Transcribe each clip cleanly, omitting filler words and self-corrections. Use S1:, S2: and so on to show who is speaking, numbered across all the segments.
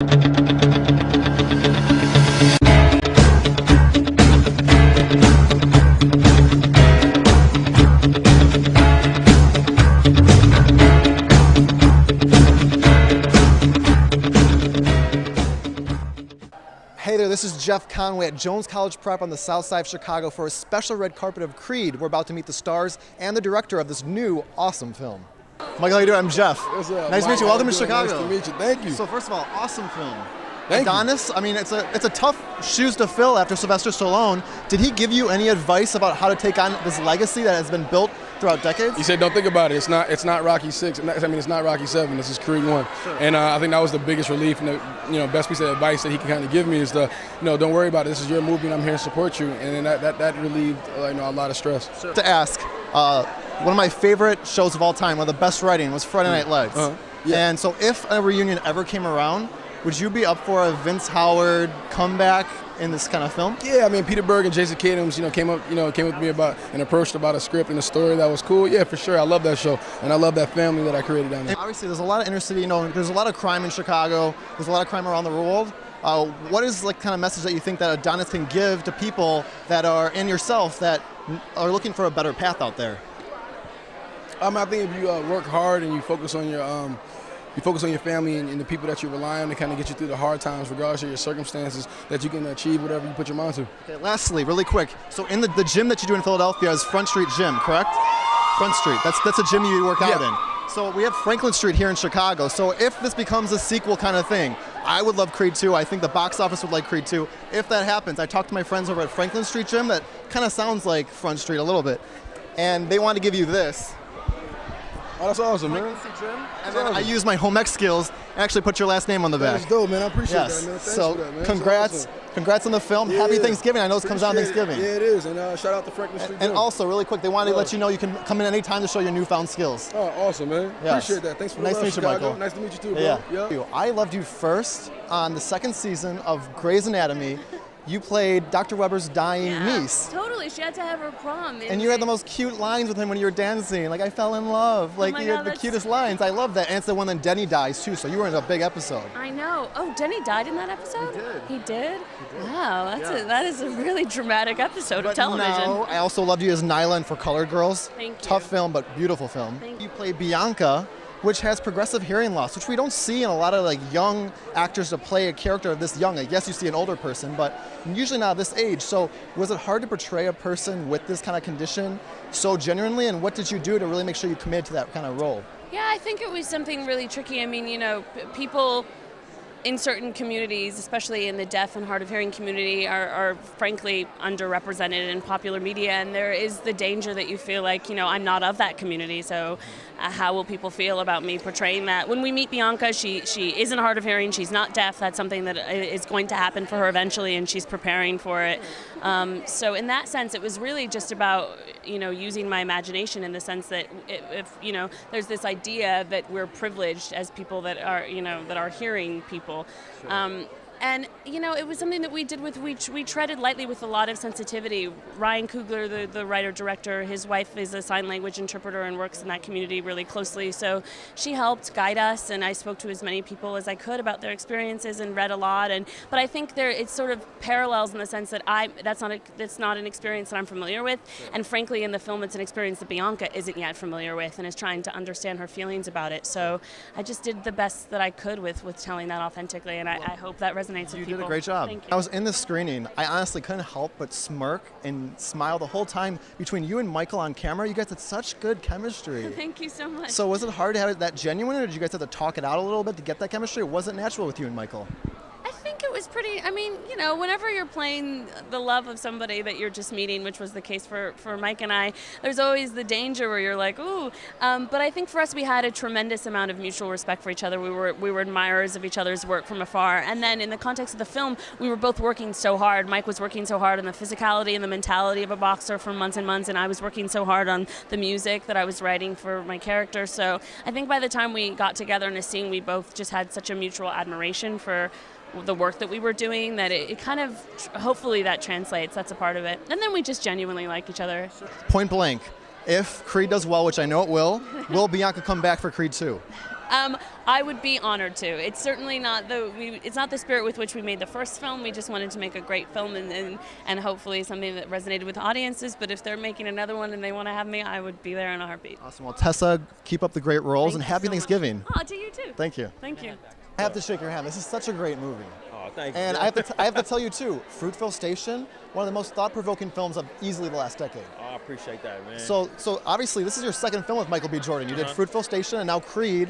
S1: Hey there, this is Jeff Conway at Jones College Prep on the south side of Chicago for a special red carpet of Creed. We're about to meet the stars and the director of this new, awesome film. Michael, how you doing? I'm Jeff.
S2: What's up,
S1: nice to meet you. Welcome to Chicago.
S2: Nice to meet you. Thank you.
S1: So first of all, awesome film.
S2: Thank
S1: Adonis, I mean, it's a tough shoes to fill after Sylvester Stallone. Did he give you any advice about how to take on this legacy that has been built throughout decades?
S2: He said, don't think about it. It's not Rocky 6. It's not Rocky 7. This is Creed 1.
S1: Sure.
S2: And I think that was the biggest relief and the best piece of advice that he can kind of give me is don't worry about it. This is your movie and I'm here to support you. And then that relieved a lot of stress.
S1: Sure. To ask, one of my favorite shows of all time, one of the best writing was Friday Night Lights.
S2: Yeah.
S1: And so if a reunion ever came around, would you be up for a Vince Howard comeback in this kind of film?
S2: Yeah, I mean, Peter Berg and Jason Katims, came with me about and approached about a script and a story that was cool. Yeah, for sure. I love that show, and I love that family that I created down there.
S1: And obviously, there's a lot of inner city. There's a lot of crime in Chicago. There's a lot of crime around the world. What is the kind of message that you think that Adonis can give to people that are in yourself that are looking for a better path out there?
S2: I think if you work hard and you focus on your family and the people that you rely on to kind of get you through the hard times, regardless of your circumstances, that you can achieve whatever you put your mind to.
S1: Okay, lastly, really quick. So in the gym that you do in Philadelphia is Front Street Gym, correct? Front Street. That's a gym you work out in. So we have Franklin Street here in Chicago. So if this becomes a sequel kind of thing, I would love Creed 2. I think the box office would like Creed 2. If that happens, I talked to my friends over at Franklin Street Gym that kind of sounds like Front Street a little bit. And they want to give you this.
S2: Oh, that's awesome, man.
S1: And then I use my home ec skills and actually put your last name on the back.
S2: That's dope, man. I appreciate that, man. Thanks for that, man.
S1: Congrats on the film.
S2: Yeah,
S1: Happy Thanksgiving. I know this comes out on Thanksgiving.
S2: Yeah, it is. And shout out to Franklin Street.
S1: And also, really quick, they wanted to let you know you can come in anytime to show your newfound skills.
S2: Oh, awesome, man.
S1: Yes.
S2: Appreciate that. Thanks for the
S1: Nice
S2: love,
S1: to meet you,
S2: Chicago.
S1: Michael.
S2: Nice to meet you too, bro.
S1: Yeah. I loved you first on the second season of Grey's Anatomy. You played Dr. Weber's dying niece.
S3: Totally. She had to have her prom.
S1: And you had the most cute lines with him when you were dancing. Like, I fell in love. Like, you had the cutest lines. I love that. And it's the one that Denny dies, too, so you were in a big episode.
S3: I know. Oh, Denny died in that episode?
S1: He did.
S3: He did? Wow, that is a really dramatic episode of television.
S1: No, I also loved you as Nyla in For Colored Girls.
S3: Thank you.
S1: Tough film, but beautiful film.
S3: Thank you.
S1: You play Bianca, which has progressive hearing loss, which we don't see in a lot of young actors to play a character of this young. I guess you see an older person, but usually not this age. So was it hard to portray a person with this kind of condition so genuinely, and what did you do to really make sure you committed to that kind of role?
S3: Yeah, I think it was something really tricky. I mean, people in certain communities, especially in the deaf and hard of hearing community, are frankly underrepresented in popular media, and there is the danger that you feel like, I'm not of that community, so how will people feel about me portraying that? When we meet Bianca, she isn't hard of hearing, she's not deaf, that's something that is going to happen for her eventually, and she's preparing for it. So in that sense, it was really just about, using my imagination in the sense that if there's this idea that we're privileged as people that are hearing people. And it was something that we did we treaded lightly with a lot of sensitivity. Ryan Coogler, the writer-director, his wife is a sign language interpreter and works in that community really closely. So she helped guide us, and I spoke to as many people as I could about their experiences and read a lot. But I think it's sort of parallels in the sense that that's not an experience that I'm familiar with. Sure. And frankly, in the film, it's an experience that Bianca isn't yet familiar with and is trying to understand her feelings about it. So I just did the best that I could with telling that authentically, and I hope that resonates with people.
S1: You did a great job.
S3: Thank you.
S1: I was in the screening. I honestly couldn't help but smirk and smile the whole time between you and Michael on camera. You guys had such good chemistry.
S3: Thank you so much.
S1: So was it hard to have it that genuine, or did you guys have to talk it out a little bit to get that chemistry? Or was it natural with you and Michael?
S3: I think it was pretty, whenever you're playing the love of somebody that you're just meeting, which was the case for Mike and I, there's always the danger where you're like, ooh. But I think for us, we had a tremendous amount of mutual respect for each other. We were admirers of each other's work from afar. And then in the context of the film, we were both working so hard. Mike was working so hard on the physicality and the mentality of a boxer for months and months, and I was working so hard on the music that I was writing for my character. So I think by the time we got together in a scene, we both just had such a mutual admiration for the work that we were doing that it kind of, hopefully that translates. That's a part of it. And then we just genuinely like each other.
S1: Point blank, if Creed does well, which I know it will Bianca come back for Creed 2?
S3: I would be honored to. It's certainly not it's not the spirit with which we made the first film. We just wanted to make a great film and hopefully something that resonated with audiences. But if they're making another one and they want to have me, I would be there in a heartbeat.
S1: Awesome. Well, Tessa, keep up the great roles and happy
S3: so much.
S1: Thanksgiving.
S3: Oh, to you too.
S1: Thank you.
S3: Thank you.
S1: I have to shake your hand. This is such a great movie.
S4: Oh, thank you.
S1: And I have to tell you too, Fruitvale Station, one of the most thought-provoking films of easily the last decade.
S4: Oh, I appreciate that, man.
S1: So obviously this is your second film with Michael B. Jordan. You did Fruitvale Station and now Creed.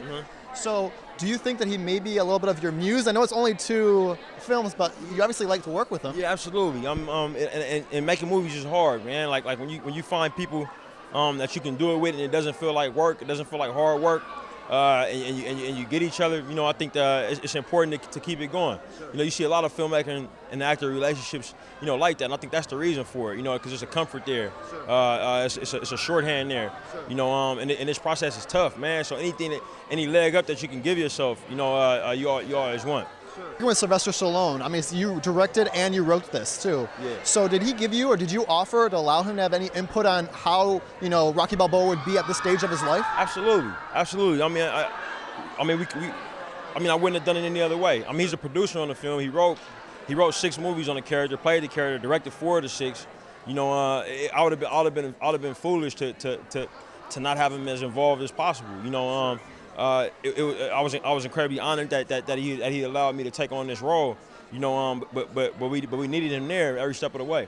S1: So do you think that he may be a little bit of your muse? I know it's only 2 films, but you obviously like to work with him.
S4: Yeah, absolutely. And making movies is hard, man. Like when you find people that you can do it with, and it doesn't feel like work, it doesn't feel like hard work, and you get each other. You know, I think it's important to keep it going. Sure. You know, you see a lot of filmmaker and actor relationships, you know, like that, and I think that's the reason for it. You know, because there's a comfort there. Sure. It's a shorthand there. Sure. You know, and this process is tough, man. So any leg up that you can give yourself, you know, you always want.
S1: You're with Sylvester Stallone. I mean, you directed and you wrote this too.
S4: Yeah.
S1: So did he give you, or did you offer to allow him to have any input on how, you know, Rocky Balboa would be at this stage of his life?
S4: Absolutely, absolutely. I mean, I wouldn't have done it any other way. I mean, he's a producer on the film. He wrote 6 movies on the character, played the character, directed 4 of the 6. You know, I would have been foolish to not have him as involved as possible. You know, I was incredibly honored that he allowed me to take on this role. You know, but we needed him there every step of the way.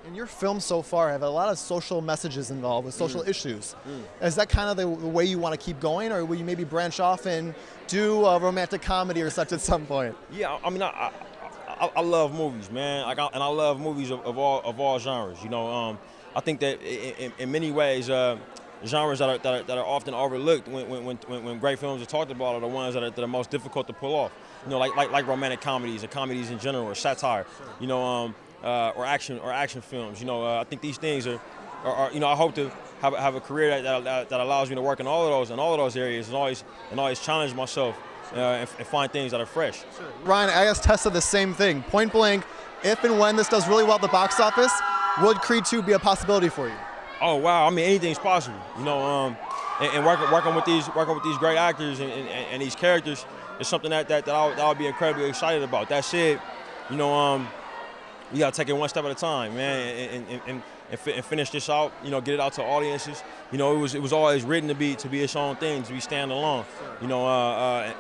S1: And your films so far have a lot of social messages involved with social issues. Is that kind of the way you want to keep going, or will you maybe branch off and do a romantic comedy or such at some point?
S4: Yeah, I mean, I love movies, man. And I love movies of all genres. You know, I think that in many ways, genres that are often overlooked when great films are talked about are the ones that are most difficult to pull off. You know, like romantic comedies or comedies in general, or satire. You know, or action films. You know, I think these things are you know, I hope to have a career that allows me to work in all of those areas and always challenge myself and find things that are fresh.
S1: Sure. Ryan, I asked Tessa the same thing. Point blank, if and when this does really well at the box office, would Creed 2 be a possibility for you?
S4: Oh wow! I mean, anything's possible. You know, and working with these great actors and these characters is something that I'll be incredibly excited about. That said, you know, we gotta take it one step at a time, man, and finish this out. You know, get it out to audiences. You know, it was always written to be its own thing, to be standalone. You know,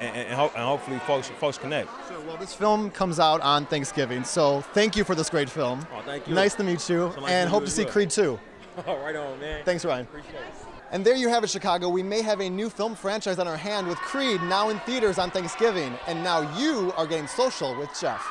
S4: and hopefully folks connect.
S1: Sure. Well, this film comes out on Thanksgiving, so thank you for this great film.
S4: Oh, thank you.
S1: Nice to meet you, and hope to see Creed 2.
S4: Oh, right on, man.
S1: Thanks, Ryan.
S4: Appreciate it.
S1: And there you have it, Chicago. We may have a new film franchise on our hand with Creed now in theaters on Thanksgiving, and now you are getting social with Jeff.